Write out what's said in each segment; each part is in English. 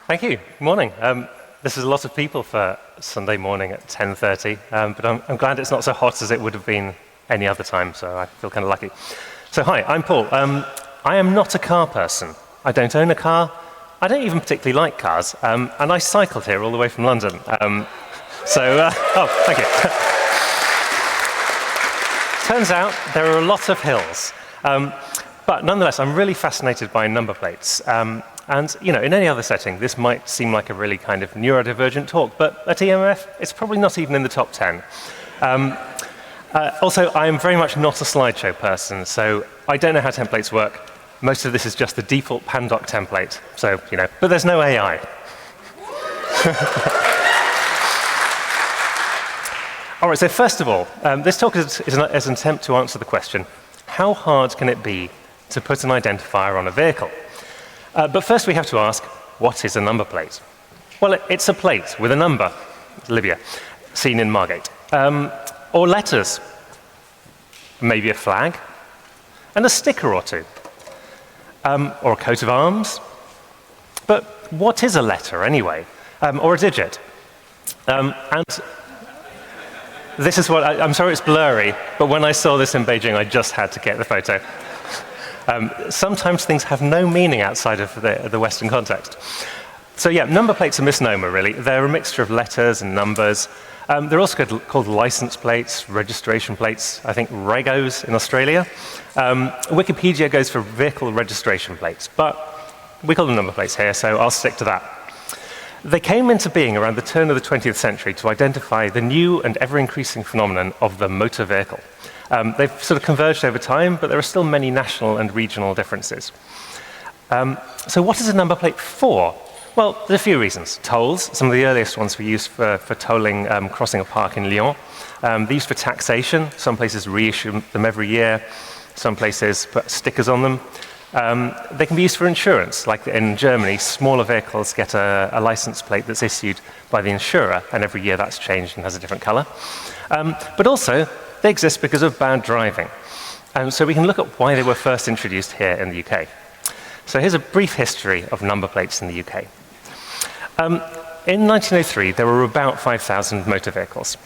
Thank you. Morning. This is a lot of people for Sunday morning at 10:30, but I'm glad it's not so hot as it would have been any other time, so I feel kind of lucky. So hi, I'm Paul. I am not a car person. I don't own a car. I don't even particularly like cars, and I cycled here all the way from London. Thank you. Turns out there are a lot of hills, but nonetheless, I'm really fascinated by number plates. And in any other setting, this might seem like a really kind of neurodivergent talk, but at EMF, it's probably not even in the top 10. Also, I am very much not a slideshow person, so I don't know how templates work. Most of this is just the default Pandoc template, so, but there's no AI. All right, so first of all, this talk is an attempt to answer the question, how hard can it be to put an identifier on a vehicle? But first we have to ask, what is a number plate? Well, it's a plate with a number, Libya, seen in Margate. Or letters, maybe a flag, and a sticker or two. Or a coat of arms. But what is a letter anyway? Or a digit? And this is what, I'm sorry it's blurry, but when I saw this in Beijing, I just had to get the photo. Sometimes things have no meaning outside of the Western context. So yeah, number plates are a misnomer, really. They're a mixture of letters and numbers. They're also called license plates, registration plates, I think regos in Australia. Wikipedia goes for vehicle registration plates, but we call them number plates here, so I'll stick to that. They came into being around the turn of the 20th century to identify the new and ever-increasing phenomenon of the motor vehicle. They've sort of converged over time, but there are still many national and regional differences. So what is a number plate for? Well, there's a few reasons. Tolls, some of the earliest ones were used for tolling crossing a park in Lyon. They're used for taxation. Some places reissue them every year. Some places put stickers on them. They can be used for insurance. Like in Germany, smaller vehicles get a license plate that's issued by the insurer, and every year that's changed and has a different color. But also, they exist because of bad driving. So we can look at why they were first introduced here in the UK. So here's a brief history of number plates in the UK. In 1903, there were about 5,000 motor vehicles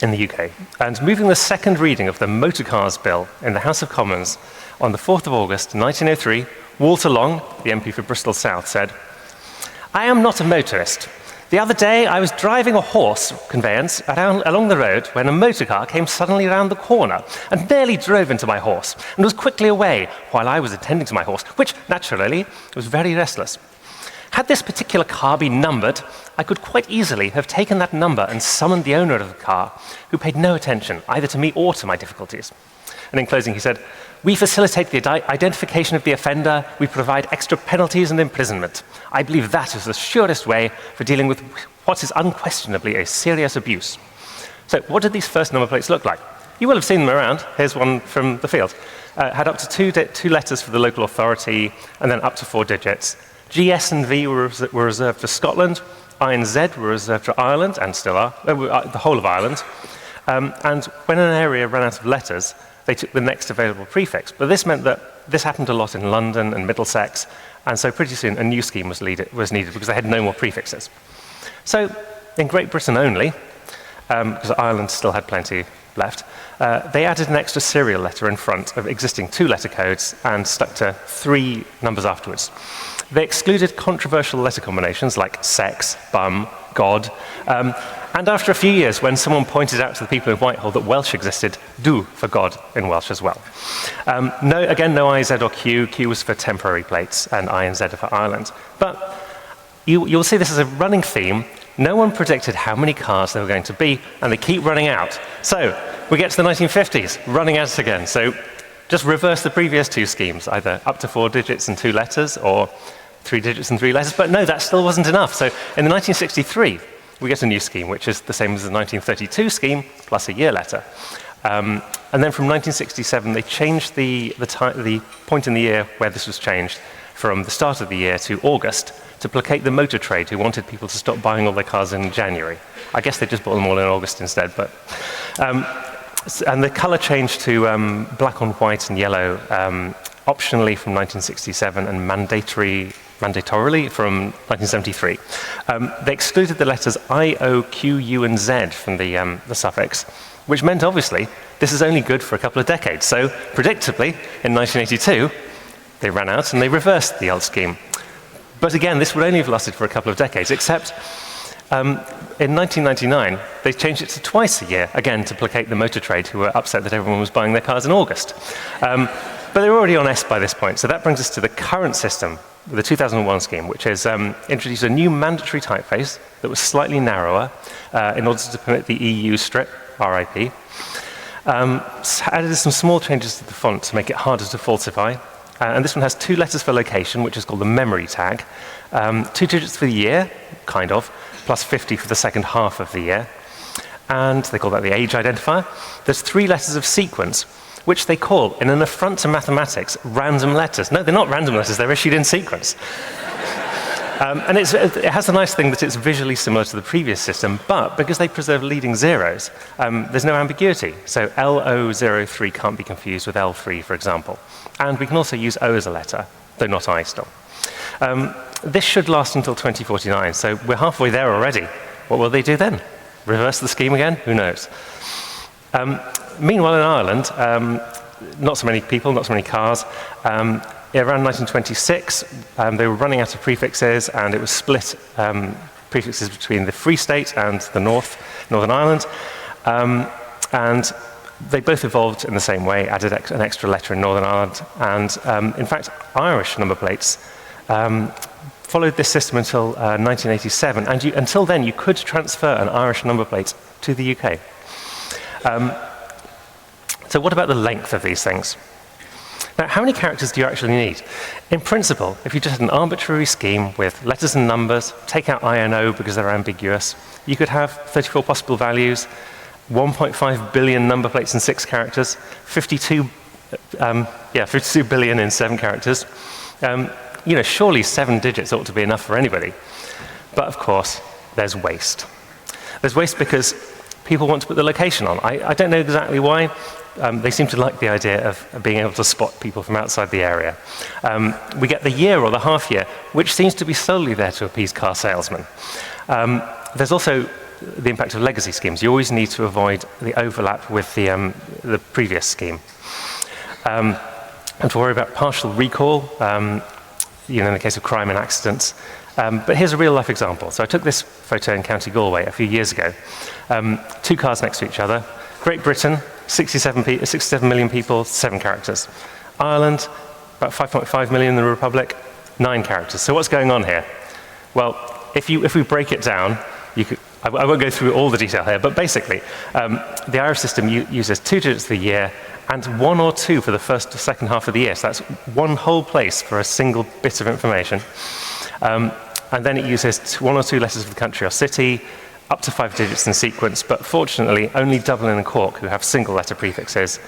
in the UK. And moving the second reading of the Motor Cars Bill in the House of Commons on the 4th of August 1903, Walter Long, the MP for Bristol South, said, "I am not a motorist. The other day, I was driving a horse conveyance along the road when a motor car came suddenly around the corner and nearly drove into my horse and was quickly away while I was attending to my horse, which, naturally, was very restless. Had this particular car been numbered, I could quite easily have taken that number and summoned the owner of the car, who paid no attention either to me or to my difficulties." And in closing, he said, "We facilitate the identification of the offender. We provide extra penalties and imprisonment. I believe that is the surest way for dealing with what is unquestionably a serious abuse." So what did these first number plates look like? You will have seen them around. Here's one from the field. Had up to two letters for the local authority, and then up to 4 digits. G, S, and V were reserved for Scotland. I and Z were reserved for Ireland, and still are, the whole of Ireland. And when an area ran out of letters, they took the next available prefix. But this meant that this happened a lot in London and Middlesex, and so pretty soon a new scheme was needed because they had no more prefixes. So in Great Britain only, because Ireland still had plenty left, they added an extra serial letter in front of existing 2-letter codes and stuck to 3 numbers afterwards. They excluded controversial letter combinations like sex, bum, God, and after a few years, when someone pointed out to the people in Whitehall that Welsh existed, do for God in Welsh as well. No I, Z, or Q. Q was for temporary plates, and I and Z are for Ireland. But you'll see this as a running theme. No one predicted how many cars there were going to be, and they keep running out. So we get to the 1950s, running out again. So just reverse the previous 2 schemes, either up to 4 digits and 2 letters, or 3 digits and 3 letters. But no, that still wasn't enough. So in the 1963, we get a new scheme, which is the same as the 1932 scheme, plus a year letter. And then from 1967, they changed the point in the year where this was changed from the start of the year to August to placate the motor trade, who wanted people to stop buying all their cars in January. I guess they just bought them all in August instead. But and the color changed to black on white and yellow, optionally from 1967 and mandatory mandatorily from 1973. They excluded the letters I, O, Q, U, and Z from the suffix, which meant, obviously, this is only good for a couple of decades. So, predictably, in 1982, they ran out and they reversed the old scheme. But again, this would only have lasted for a couple of decades, except in 1999, they changed it to twice a year, again, to placate the motor trade, who were upset that everyone was buying their cars in August. But they were already on S by this point, so that brings us to the current system, the 2001 scheme, which has introduced a new mandatory typeface that was slightly narrower in order to permit the EU strip, RIP. Added some small changes to the font to make it harder to falsify. And this one has 2 letters for location, which is called the memory tag, 2 digits for the year, kind of, plus 50 for the second half of the year. And they call that the age identifier. There's 3 letters of sequence, which they call, in an affront to mathematics, random letters. No, they're not random letters, they're issued in sequence. And it has the nice thing that it's visually similar to the previous system, but because they preserve leading zeros, there's no ambiguity. So LO03 can't be confused with L3, for example. And we can also use O as a letter, though not I still. This should last until 2049, so we're halfway there already. What will they do then? Reverse the scheme again? Who knows? Meanwhile, in Ireland, not so many people, not so many cars. Around 1926, they were running out of prefixes, and it was split prefixes between the Free State and the Northern Ireland. And they both evolved in the same way, added an extra letter in Northern Ireland. And in fact, Irish number plates followed this system until 1987. And until then, you could transfer an Irish number plate to the UK. So what about the length of these things? Now, how many characters do you actually need? In principle, if you just had an arbitrary scheme with letters and numbers, take out I and O because they're ambiguous, you could have 34 possible values, 1.5 billion number plates in 6 characters, 52 billion in 7 characters. Surely 7 digits ought to be enough for anybody. But of course, there's waste. There's waste because people want to put the location on. I don't know exactly why. They seem to like the idea of being able to spot people from outside the area. We get the year or the half year, which seems to be solely there to appease car salesmen. There's also the impact of legacy schemes. You always need to avoid the overlap with the previous scheme. And to worry about partial recall, in the case of crime and accidents. But here's a real-life example. So I took this photo in County Galway a few years ago. 2 cars next to each other. Great Britain, 67 million people, 7 characters. Ireland, about 5.5 million in the Republic, 9 characters. So what's going on here? Well, if we break it down, I won't go through all the detail here, but basically, the Irish system uses 2 digits for the year and 1 or 2 for the first or second half of the year. So that's 1 whole place for a single bit of information. And then it uses 1 or 2 letters for the country or city, up to 5 digits in sequence, but fortunately, only Dublin and Cork, who have single letter prefixes,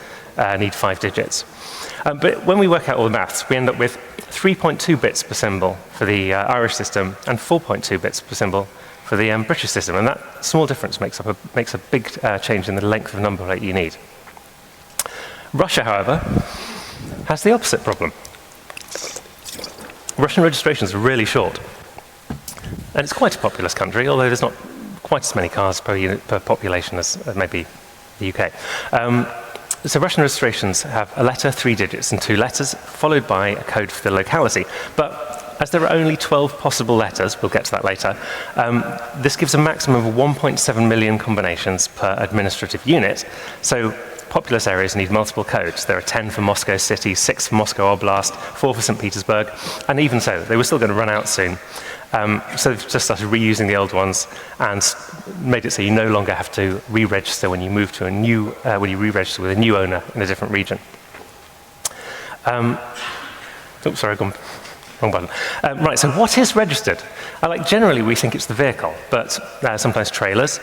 need 5 digits. But when we work out all the maths, we end up with 3.2 bits per symbol for the Irish system and 4.2 bits per symbol for the British system. And that small difference makes a big change in the length of number plate you need. Russia, however, has the opposite problem. Russian registrations are really short. And it's quite a populous country, although there's not quite as many cars per population as maybe the UK. So Russian registrations have a letter, 3 digits, and 2 letters, followed by a code for the locality. But as there are only 12 possible letters, we'll get to that later, this gives a maximum of 1.7 million combinations per administrative unit. So populous areas need multiple codes. There are 10 for Moscow City, 6 for Moscow Oblast, 4 for St. Petersburg, and even so, they were still going to run out soon. So they've just started reusing the old ones and made it so you no longer have to re-register when you move to when you re-register with a new owner in a different region. Oops, sorry, I've gone wrong button. Right, so what is registered? Generally, we think it's the vehicle, but sometimes trailers.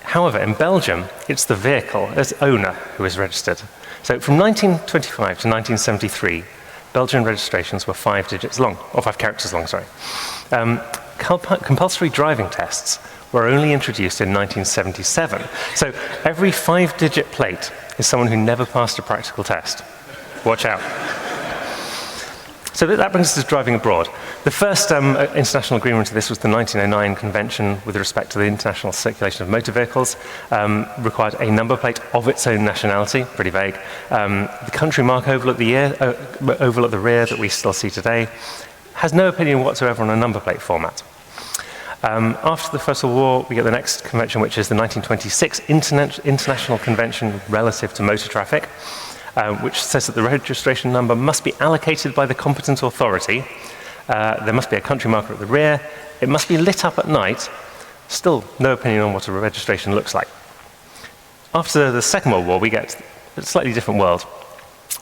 However, in Belgium, it's the vehicle as owner who is registered. So from 1925 to 1973, Belgian registrations were 5 digits long, or 5 characters long, sorry. Compulsory driving tests were only introduced in 1977. So every 5-digit plate is someone who never passed a practical test. Watch out. So that brings us to driving abroad. The first international agreement to this was the 1909 Convention with respect to the international circulation of motor vehicles, required a number plate of its own nationality, pretty vague. The country mark oval at the rear that we still see today has no opinion whatsoever on a number plate format. After the First World War, we get the next convention, which is the 1926 International Convention relative to motor traffic, which says that the registration number must be allocated by the competent authority. There must be a country marker at the rear. It must be lit up at night. Still no opinion on what a registration looks like. After the Second World War, we get a slightly different world.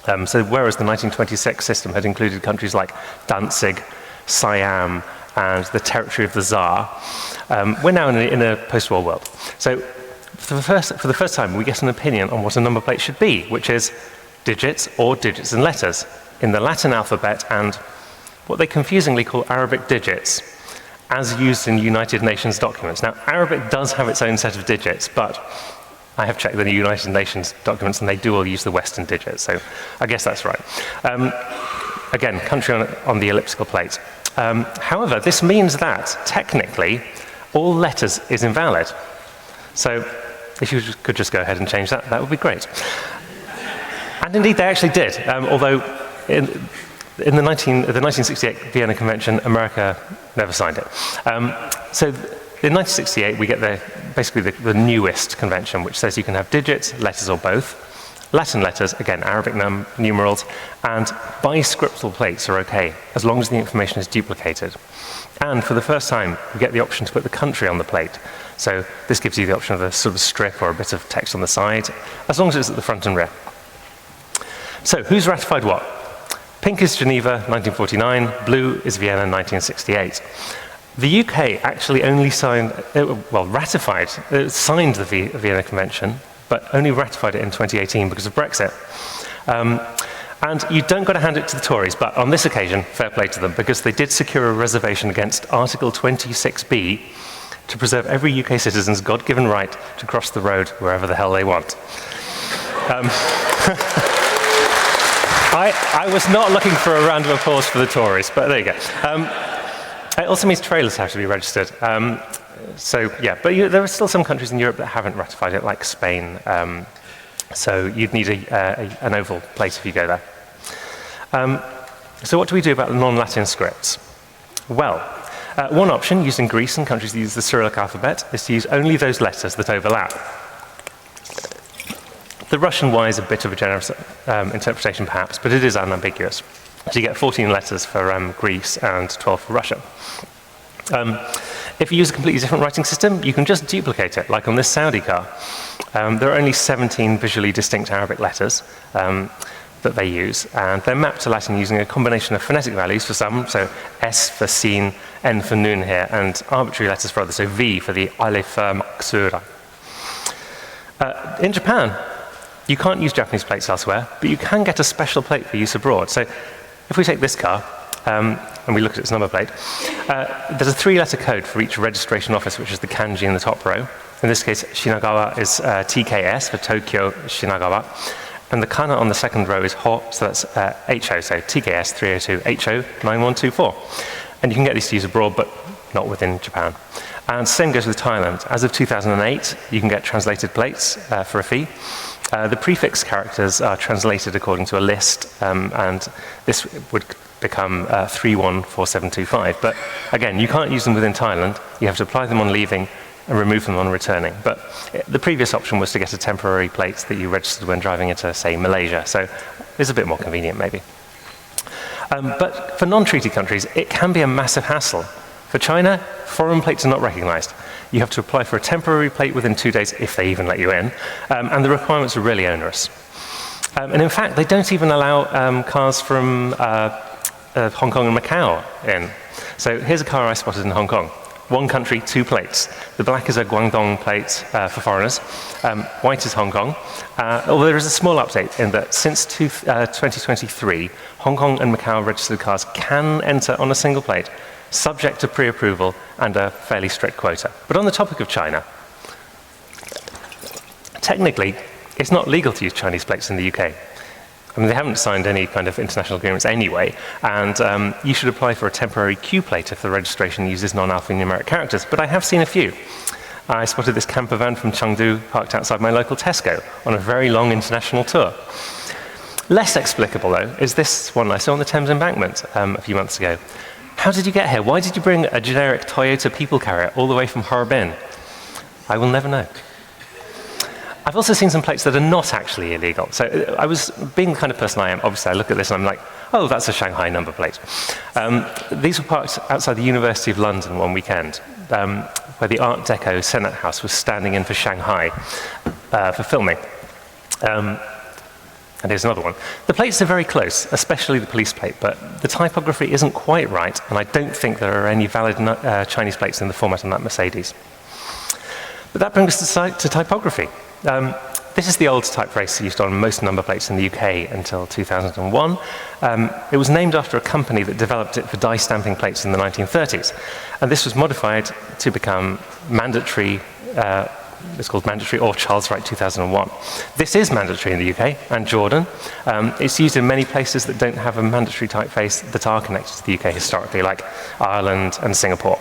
So whereas the 1926 system had included countries like Danzig, Siam, and the territory of the Tsar, we're now in a post-war world. So for the first time, we get an opinion on what a number plate should be, which is digits or digits and letters in the Latin alphabet and what they confusingly call Arabic digits, as used in United Nations documents. Now, Arabic does have its own set of digits, but I have checked the United Nations documents and they do all use the Western digits, so I guess that's right. Again, country on the elliptical plate. However, this means that, technically, all letters is invalid. So if you could just go ahead and change that, that would be great. And indeed, they actually did, although in the 1968 Vienna Convention, America never signed it. So in 1968, we get basically the newest convention, which says you can have digits, letters, or both. Latin letters, again, Arabic numerals, and biscriptal plates are okay, as long as the information is duplicated. And for the first time, we get the option to put the country on the plate. So this gives you the option of a sort of strip or a bit of text on the side, as long as it's at the front and rear. So who's ratified what? Pink is Geneva, 1949. Blue is Vienna, 1968. The UK actually only signed the Vienna Convention, but only ratified it in 2018 because of Brexit. And you don't got to hand it to the Tories, but on this occasion, fair play to them, because they did secure a reservation against Article 26B to preserve every UK citizen's God-given right to cross the road wherever the hell they want. I was not looking for a round of applause for the Tories, but there you go. It also means trailers have to be registered. So yeah, but there are still some countries in Europe that haven't ratified it, like Spain. So you'd need an oval plate if you go there. So what do we do about the non-Latin scripts? Well, one option used in Greece and countries that use the Cyrillic alphabet is to use only those letters that overlap. The Russian Y is a bit of a generous interpretation perhaps, but it is unambiguous. So you get 14 letters for Greece and 12 for Russia. If you use a completely different writing system, you can just duplicate it, like on this Saudi car. There are only 17 visually distinct Arabic letters that they use, and they're mapped to Latin using a combination of phonetic values for some, so S for sin, N for nun here, and arbitrary letters for others, so V for the Aleph Maksura. In Japan, you can't use Japanese plates elsewhere, but you can get a special plate for use abroad. So if we take this car, and we look at its number plate, there's a 3-letter code for each registration office, which is the kanji in the top row. In this case, Shinagawa is TKS for Tokyo Shinagawa. And the kana on the second row is HO, so that's HO, so TKS 302 HO 9124. And you can get these to use abroad, but not within Japan. And same goes with Thailand. As of 2008, you can get translated plates for a fee. The prefix characters are translated according to a list, and this would become 314725. But again, you can't use them within Thailand. You have to apply them on leaving and remove them on returning. But the previous option was to get a temporary plate that you registered when driving into, say, Malaysia. So it's a bit more convenient, maybe. But for non-treaty countries, it can be a massive hassle. For China, foreign plates are not recognized. You have to apply for a temporary plate within 2 days, if they even let you in, and the requirements are really onerous. And in fact, they don't even allow cars from Hong Kong and Macau in. So here's a car I spotted in Hong Kong. One country, 2 plates. The black is a Guangdong plate for foreigners. White is Hong Kong. Although there is a small update in that since 2023, Hong Kong and Macau registered cars can enter on a single plate, subject to pre-approval and a fairly strict quota. But on the topic of China, technically, it's not legal to use Chinese plates in the UK. I mean, they haven't signed any kind of international agreements anyway, and you should apply for a temporary Q plate if the registration uses non-alphanumeric characters, but I have seen a few. I spotted this camper van from Chengdu parked outside my local Tesco on a very long international tour. Less explicable, though, is this one I saw on the Thames Embankment a few months ago. How did you get here? Why did you bring a generic Toyota people carrier all the way from Harbin? I will never know. I've also seen some plates that are not actually illegal. So I was, being the kind of person I am, obviously I look at this and I'm like, oh, that's a Shanghai number plate. These were parked outside the University of London one weekend, where the Art Deco Senate House was standing in for Shanghai for filming. And here's another one. The plates are very close, especially the police plate, but the typography isn't quite right, and I don't think there are any valid Chinese plates in the format on that Mercedes. But that brings us to typography. This is the old typeface used on most number plates in the UK until 2001. It was named after a company that developed it for die stamping plates in the 1930s. And this was modified to become mandatory. It's called mandatory or Charles Wright 2001. This is mandatory in the UK and Jordan. It's used in many places that don't have a mandatory typeface that are connected to the UK historically, like Ireland and Singapore.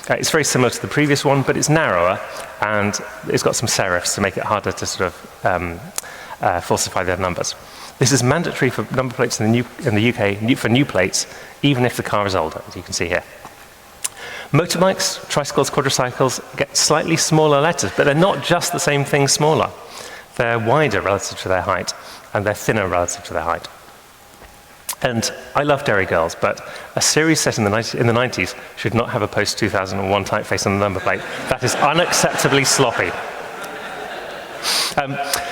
It's very similar to the previous one, but it's narrower, and it's got some serifs to make it harder to sort of falsify their numbers. This is mandatory for number plates in the UK for new plates, even if the car is older, as you can see here. Motorbikes, tricycles, quadricycles get slightly smaller letters, but they're not just the same thing smaller. They're wider relative to their height, and they're thinner relative to their height. And I love Dairy Girls, but a series set in the 90s should not have a post-2001 typeface on the number plate. That is unacceptably sloppy.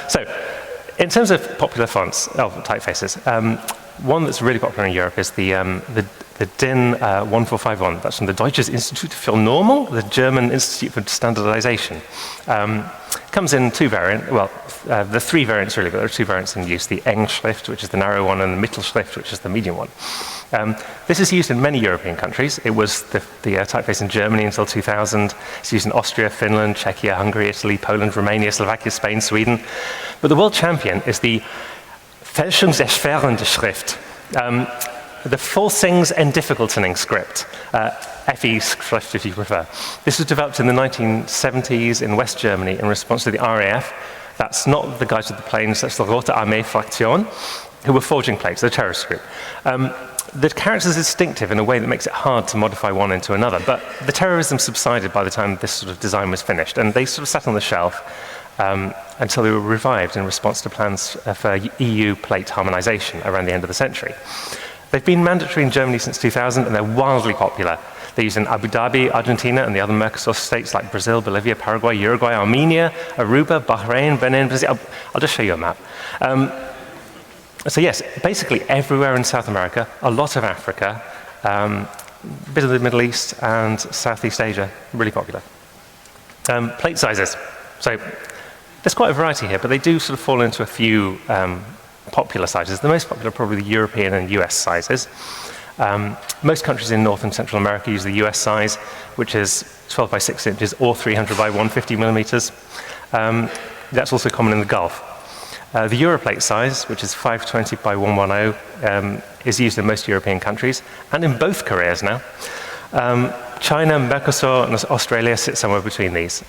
So, in terms of popular fonts, typefaces, one that's really popular in Europe is the DIN 1451. That's from the Deutsches Institut für Normung, the German Institute for Standardization. Comes in two variants, well, the three variants really, but there are two variants in use, the Eng-Schrift, which is the narrow one, and the Mittelschrift, which is the medium one. This is used in many European countries. It was the typeface in Germany until 2000. It's used in Austria, Finland, Czechia, Hungary, Italy, Poland, Romania, Slovakia, Spain, Sweden. But the world champion is the Fälschungserschwerende Schrift, the Falsings Entdifficultening script, FE Schrift if you prefer. This was developed in the 1970s in West Germany in response to the RAF. That's not the guys with the planes, that's the Rote Armee Fraktion, who were forging plates, the terrorist group. The character is distinctive in a way that makes it hard to modify one into another, but the terrorism subsided by the time this sort of design was finished, and they sort of sat on the shelf until they were revived in response to plans for EU plate harmonization around the end of the century. They've been mandatory in Germany since 2000, and they're wildly popular. They're used in Abu Dhabi, Argentina, and the other Mercosur states like Brazil, Bolivia, Paraguay, Uruguay, Armenia, Aruba, Bahrain, Benin, Brazil. I'll just show you a map. So yes, basically everywhere in South America, a lot of Africa, a bit of the Middle East, and Southeast Asia, really popular. Plate sizes. So there's quite a variety here, but they do sort of fall into a few popular sizes. The most popular are probably the European and US sizes. Most countries in North and Central America use the US size, which is 12 by 6 inches or 300 by 150 millimeters. That's also common in the Gulf. The Europlate size, which is 520 by 110, is used in most European countries and in both Koreas now. China, Mercosur, and Australia sit somewhere between these.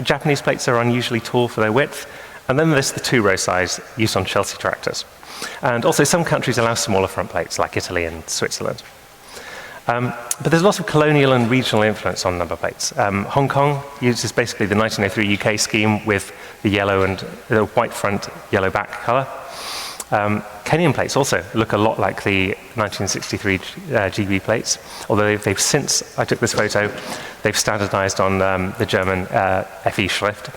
Japanese plates are unusually tall for their width, and then there's the 2-row size used on Chelsea tractors. And also some countries allow smaller front plates, like Italy and Switzerland. But there's lots of colonial and regional influence on number plates. Hong Kong uses basically the 1903 UK scheme with the yellow and the white front, yellow back colour. Kenyan plates also look a lot like the 1963 GB plates, although they've since, I took this photo, they've standardized on the German FE Schrift.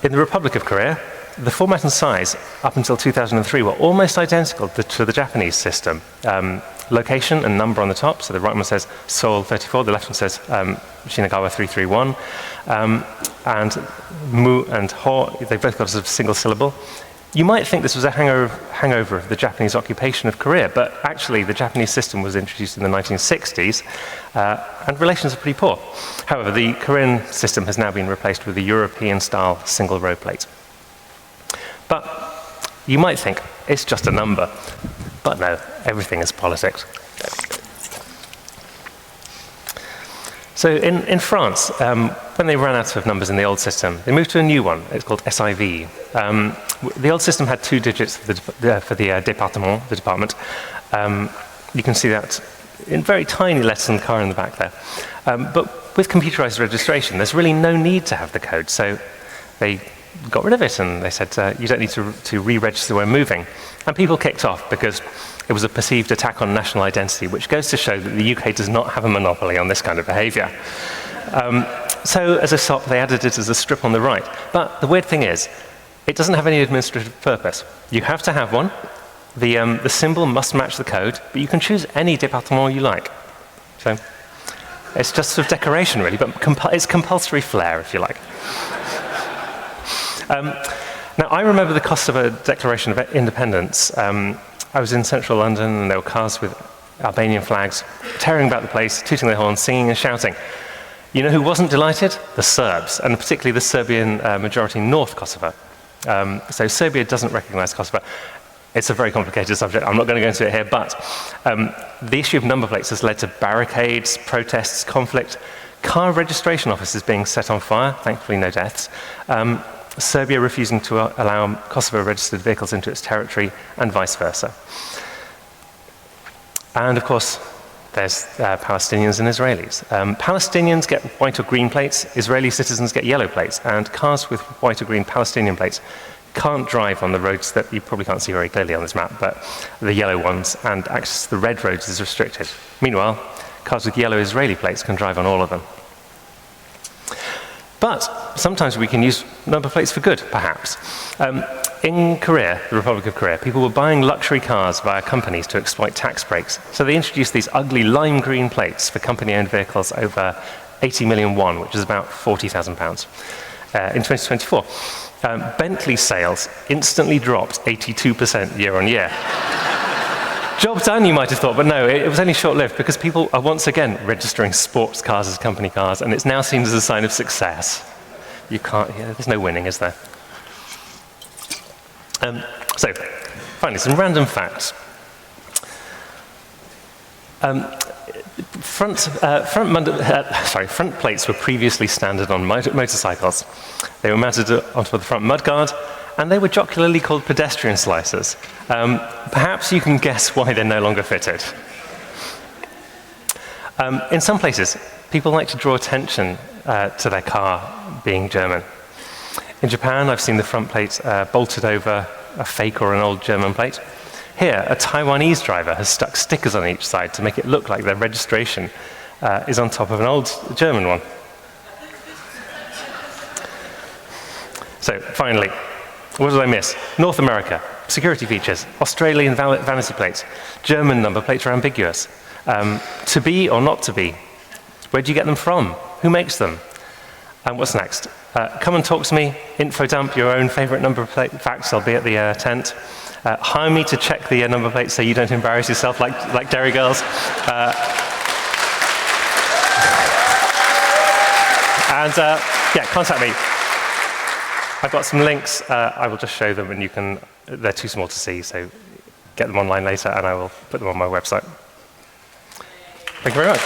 In the Republic of Korea, the format and size up until 2003 were almost identical to the Japanese system. Location and number on the top, so the right one says Seoul 34, the left one says Shinagawa 331, and Mu and Ho, they've both got a sort of single syllable. You might think this was a hangover of the Japanese occupation of Korea, but actually the Japanese system was introduced in the 1960s, and relations are pretty poor. However, the Korean system has now been replaced with a European-style single-row plate. But You might think, it's just a number. But no, everything is politics. So in France, when they ran out of numbers in the old system, they moved to a new one. It's called SIV. The old system had 2 digits for the département, the department. You can see that in very tiny letters on the car in the back there. But with computerized registration, there's really no need to have the code. So they got rid of it, and they said, you don't need to re-register when moving. And people kicked off because it was a perceived attack on national identity, which goes to show that the UK does not have a monopoly on this kind of behavior. So as a SOP, they added it as a strip on the right. But the weird thing is, it doesn't have any administrative purpose. You have to have one. The symbol must match the code, but you can choose any département you like. So it's just sort of decoration, really, but it's compulsory flair, if you like. Now, I remember the cost of a Declaration of Independence. I was in central London, and there were cars with Albanian flags tearing about the place, tooting their horns, singing and shouting. You know who wasn't delighted? The Serbs, and particularly the Serbian majority in North Kosovo. So Serbia doesn't recognize Kosovo. It's a very complicated subject. I'm not going to go into it here, but the issue of number plates has led to barricades, protests, conflict, car registration offices being set on fire, thankfully no deaths, Serbia refusing to allow Kosovo-registered vehicles into its territory, and vice versa. And of course, there's Palestinians and Israelis. Palestinians get white or green plates, Israeli citizens get yellow plates, and cars with white or green Palestinian plates can't drive on the roads that you probably can't see very clearly on this map, but the yellow ones, and access to the red roads is restricted. Meanwhile, cars with yellow Israeli plates can drive on all of them. But sometimes we can use number plates for good, perhaps. In Korea, the Republic of Korea, people were buying luxury cars via companies to exploit tax breaks. So they introduced these ugly lime green plates for company-owned vehicles over 80 million won, which is about £40,000. In 2024, Bentley sales instantly dropped 82% year on year. Job done, you might have thought, but no, it was only short-lived because people are once again registering sports cars as company cars, and it's now seen as a sign of success. You can't, there's no winning, is there? So, finally, some random facts. Front plates were previously standard on motorcycles. They were mounted onto the front mudguard, and they were jocularly called pedestrian slicers. Perhaps you can guess why they're no longer fitted. In some places, people like to draw attention to their car being German. In Japan, I've seen the front plate bolted over a fake or an old German plate. Here, a Taiwanese driver has stuck stickers on each side to make it look like their registration is on top of an old German one. So, finally, what did I miss? North America, security features. Australian vanity plates. German number plates are ambiguous. To be or not to be. Where do you get them from? Who makes them? And what's next? Come and talk to me. Info dump your own favorite number plate facts. I'll be at the tent. Hire me to check the number plate so you don't embarrass yourself like Dairy Girls. Yeah, contact me. I've got some links. I will just show them, and they're too small to see, so get them online later, and I will put them on my website. Thank you very much.